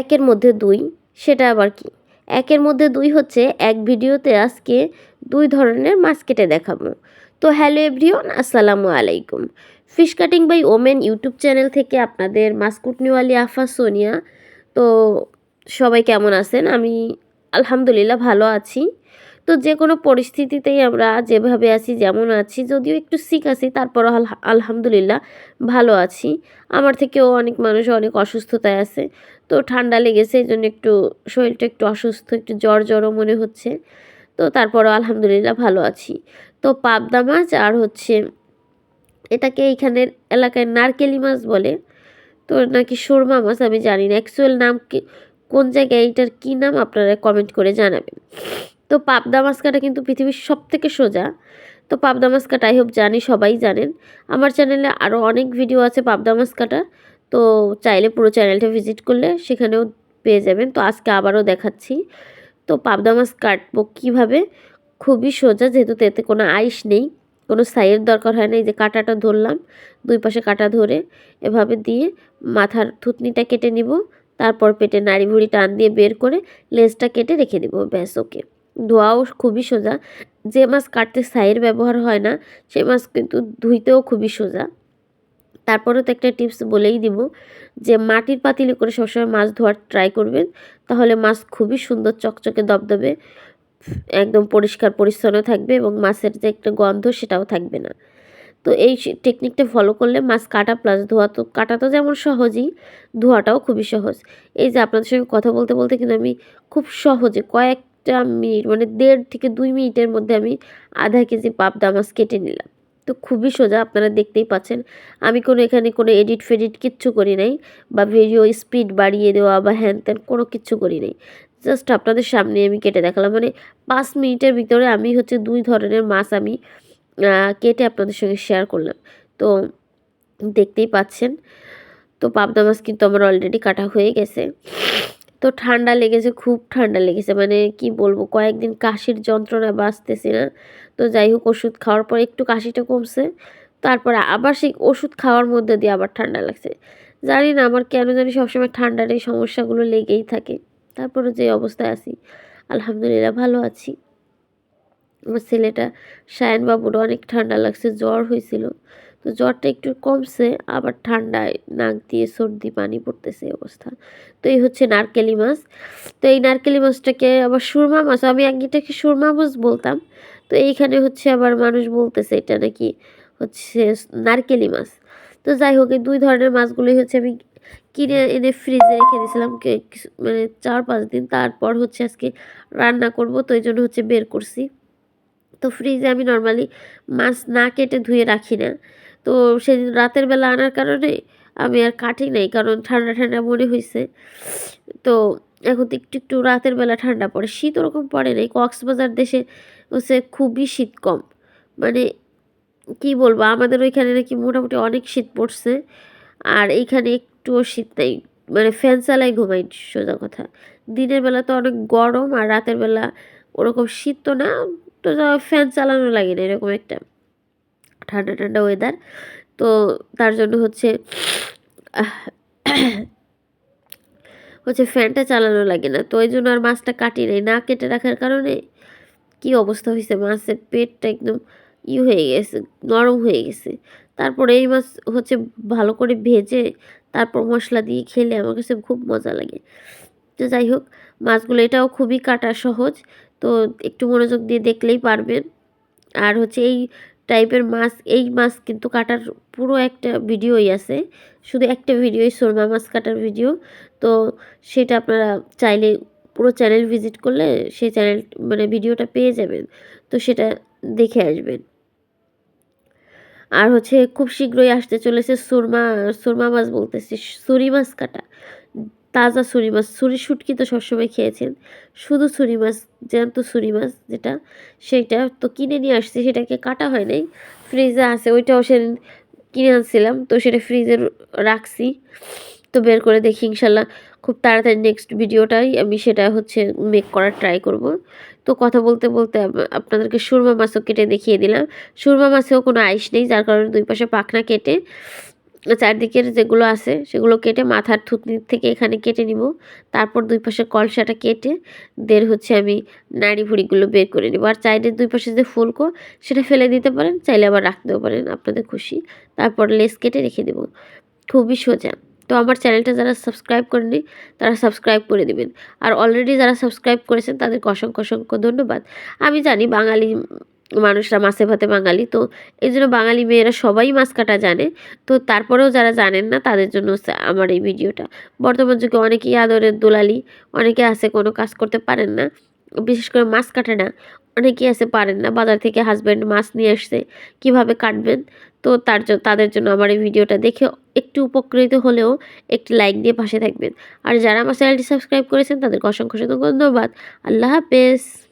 একের মধ্যে দুই, সেটা আবার কি? একের মধ্যে দুই হচ্ছে এক ভিডিওতে আজকে দুই ধরনের মাছ কেটে দেখাবো। তো হ্যালো এভরিওয়ান, আসসালামু আলাইকুম। Fish cutting by women YouTube channel থেকে আপনাদের মাসকুটনিওয়ালি আফা সোনিয়া। তো সবাই কেমন আছেন? আমি আলহামদুলিল্লাহ ভালো আছি। তো যে কোনো পরিস্থিতিতেই আমরা যেভাবে আছি যেমন আছি, যদিও একটু সিক আছি, তারপরও আলহামদুলিল্লাহ ভালো আছি। আমার থেকেও অনেক মানুষ অনেক অসুস্থতায় আছে। তো ঠান্ডা লেগেছে, এই জন্য একটু শরীরটা একটু অসুস্থ, একটু জ্বরও মনে হচ্ছে। তো তারপরও আলহামদুলিল্লাহ ভালো আছি। তো পাবদা মাছ আর হচ্ছে এটাকে এইখানের এলাকায় নারকেলি মাছ বলে, তো নাকি সুরমা মাছ, আমি জানি না অ্যাকচুয়াল নাম কি, কোন জায়গায় এইটার কী নাম আপনারা কমেন্ট করে জানাবেন। তো পাবদা মাছ কাটা কিন্তু পৃথিবীর সবথেকে সোজা। তো পাবদা মাছ কাটা আই হোপ জানি সবাই জানেন। আমার চ্যানেলে আরও অনেক ভিডিও আছে পাবদা মাছ কাটার, তো চাইলে পুরো চ্যানেলটা ভিজিট করলে সেখানেও পেয়ে যাবেন। তো আজকে আবারও দেখাচ্ছি। তো পাবদা মাছ কাটবো কীভাবে, খুবই সোজা, যেহেতু এতে কোনো আইস নেই, কোনো সাইয়ের দরকার হয় না। এই যে কাঁটাটা ধরলাম, দুই পাশে কাঁটা ধরে এভাবে দিয়ে মাথার থুতনিটা কেটে নিব, তারপর পেটে নাড়ি ভুড়ি টান দিয়ে বের করে লেজটা কেটে রেখে দিব, ব্যাস ওকে। ধোয়াও খুবই সোজা। যে মাছ কাটতে ছাইয়ের ব্যবহার হয় না সে মাছ কিন্তু ধুইতেও খুবই সোজা। তারপরেও তো একটা টিপস বলেই দিব যে মাটির পাতিলে করে সবসময় মাছ ধোয়ার ট্রাই করবেন, তাহলে মাছ খুবই সুন্দর চকচকে দবদবে একদম পরিষ্কার পরিচ্ছন্ন থাকবে এবং মাছের যে একটা গন্ধ সেটাও থাকবে না। তো এই টেকনিকটা ফলো করলে মাছ কাটা প্লাস ধোয়া, তো কাটা তো যেমন সহজই, ধোয়াটাও খুবই সহজ। এই যে আপনাদের সঙ্গে কথা বলতে বলতে কিন্তু আমি খুব সহজে কয়েকটা মিনিট, মানে 1.5 থেকে 2 মিনিটের মধ্যে আমি আধা কেজি পাবদা মাছ কেটে নিলাম। তো খুবই সোজা, আপনারা দেখতেই পাচ্ছেন। আমি এখানে কোনো এডিট ফেডিট কিচ্ছু করি নাই, বা ভিডিও স্পিড বাড়িয়ে দেওয়া বা হ্যান ত্যান কোনো কিচ্ছু করি নাই। জাস্ট আপনাদের সামনে আমি কেটে দেখালাম, মানে 5 মিনিটের ভিতরে আমি হচ্ছে 2 ধরনের মাছ আমি কেটে আপনাদের সঙ্গে শেয়ার করলাম। তো দেখতেই পাচ্ছেন। তো পাবদা মাছ কিন্তু আমার অলরেডি কাটা হয়ে গেছে। তো ঠান্ডা লেগেছে, খুব ঠান্ডা লেগেছে, মানে কি বলবো, কয়েকদিন কাশির যন্ত্রণা বাঁচতেছি না। তো যাই হোক, ওষুধ খাওয়ার পর একটু কাশিটা কমছে, তারপরে আবার সেই ওষুধ খাওয়ার মধ্যে দিয়ে আবার ঠান্ডা লাগছে। জানি না আমার কেন জানি সবসময় ঠান্ডার এই সমস্যাগুলো লেগেই থাকে। তারপরে যে অবস্থায় আছি আলহামদুলিল্লাহ ভালো আছি। আমার ছেলেটা শায়ান বাবুরও অনেক ঠান্ডা লাগছে, জ্বর হয়েছিল। তো জ্বরটা একটু কমছে, আবার ঠান্ডায় নাক দিয়ে সর্দি পানি পড়তেছে অবস্থা। তো এই হচ্ছে নারকেলি মাছ। তো এই নারকেলি মাছটাকে আবার সুরমা মাছ, আমি এটাকে সুরমা মাছ বলতাম। তো এইখানে হচ্ছে আবার মানুষ বলতেছে এটা নাকি হচ্ছে নারকেলি মাছ। তো যাই হোক, এই 2 ধরনের মাছগুলোই হচ্ছে আমি কিনে এনে ফ্রিজে রেখে দিয়েছিলাম মানে 4-5 দিন। তারপর হচ্ছে আজকে রান্না করব, তো এই জন্য হচ্ছে বের করছি। তো ফ্রিজে আমি নর্মালি মাছ না কেটে ধুয়ে রাখি না। তো সেদিন রাতের বেলা আনার কারণে আমি আর কাটি নাই, কারণ ঠান্ডা ঠান্ডা মনে হয়েছে। তো এখন তো একটু একটু রাতের বেলা ঠান্ডা পড়ে, শীত ওরকম পড়ে নাই। কক্সবাজার দেশে হচ্ছে খুবই শীত কম, মানে কি বলবো, আমাদের ওইখানে নাকি মোটামুটি অনেক শীত পড়ছে, আর এইখানে একটুও শীত নেই। মানে ফ্যান চালাই ঘুমাই, সোজা কথা। দিনের বেলা তো অনেক গরম, আর রাতের বেলা ওরকম শীত তো না, তো ফ্যান চালানো লাগে না, এরকম একটা ঠান্ডা ঠান্ডা ওয়েদার। তো তার জন্য হচ্ছে ফ্যানটা চালানো লাগে না, তো ওই জন্য আর মাছটা কাটি নাই। না কেটে রাখার কারণে কি অবস্থা হয়েছে, মাছের পেটটা একদম হয়ে গেছে, নরম হয়ে গেছে। তারপরে এই মাছ হচ্ছে ভালো করে ভেজে তারপর মশলা দিয়ে খেলে আমার কাছে খুব মজা লাগে। তো যাই হোক, মাছগুলো এটাও খুবই কাটা সহজ, তো একটু মনোযোগ দিয়ে দেখলেই পারবেন। আর হচ্ছে এই টাইপের মাছ, এই মাছ কিন্তু কাটার পুরো একটা ভিডিওই আছে, শুধু একটা ভিডিওই সুরমা মাছ কাটার ভিডিও। তো সেটা আপনারা চাইলে পুরো চ্যানেল ভিজিট করলে সেই চ্যানেল, মানে ভিডিওটা পেয়ে যাবেন, তো সেটা দেখে আসবেন। আর হচ্ছে খুব শীঘ্রই আসতে চলেছে সুরমা মাছ বলতেছি, ছুরি মাছ কাটা, তাজা ছুরি মাছ। ছুরি শুটকি তো সবসময় খেয়েছেন, শুধু ছুরি মাছ, জ্যান্ত ছুরি মাছ যেটা, সেইটা তো কিনে নিয়ে আসছি, সেটাকে কাটা হয় নাই, ফ্রিজে আছে। ওইটাও সেদিন কিনে আনছিলাম, তো সেটা ফ্রিজে রাখছি। তো বের করে দেখি ইনশাল্লাহ খুব তাড়াতাড়ি নেক্সট ভিডিওটাই আমি সেটা হচ্ছে মেক করার ট্রাই করব। তো কথা বলতে বলতে আপনাদেরকে সুরমা মাছও কেটে দেখিয়ে দিলাম। সুরমা মাছেও কোনো আইস নেই, যার কারণে 2 পাশে পাখনা কেটে চারদিকের যেগুলো আছে সেগুলো কেটে মাথার থুতনির থেকে এখানে কেটে নিব। তারপর দুই পাশে কলসাটা কেটে হচ্ছে আমি নাড়ি ভুঁড়িগুলো বের করে নিব। আর চাইলে দুই পাশে যে ফুলকো সেটা ফেলে দিতে পারেন, চাইলে আবার রাখতেও পারেন, আপনাদের খুশি। তারপর লেস কেটে রেখে দেব। খুবই সোজা। তো আমার চ্যানেলটা যারা সাবস্ক্রাইব করেনি তারা সাবস্ক্রাইব করে দিবেন। আর অলরেডি যারা সাবস্ক্রাইব করেছেন তাদেরকে অসংখ্য অসংখ্য ধন্যবাদ। আমি জানি বাঙালি মানুষরা মাছে ভাতে বাঙালি, তো এই জন্য বাঙালি মেয়েরা সবাই মাছ কাটা জানে। তো তারপরেও যারা জানেন না তাদের জন্য হচ্ছে আমার এই ভিডিওটা। বর্তমান যুগে অনেকেই আদরের দুলালি, অনেকে আছে কোনো কাজ করতে পারেন না, বিশেষ করে মাছ কাটে না। অনেকেই আছে পারেন না, বাজার থেকে হাজব্যান্ড মাছ নিয়ে আসছে, কীভাবে কাটবেন। তো তাদের জন্য আমার এই ভিডিওটা দেখে একটু উপকৃত হলেও একটি লাইক দিয়ে পাশে থাকবেন। আর যারা আমার চ্যানেলটি সাবস্ক্রাইব করেছেন তাদেরকে অসংখ্য অসংখ্য ধন্যবাদ। আল্লাহ হাফেজ।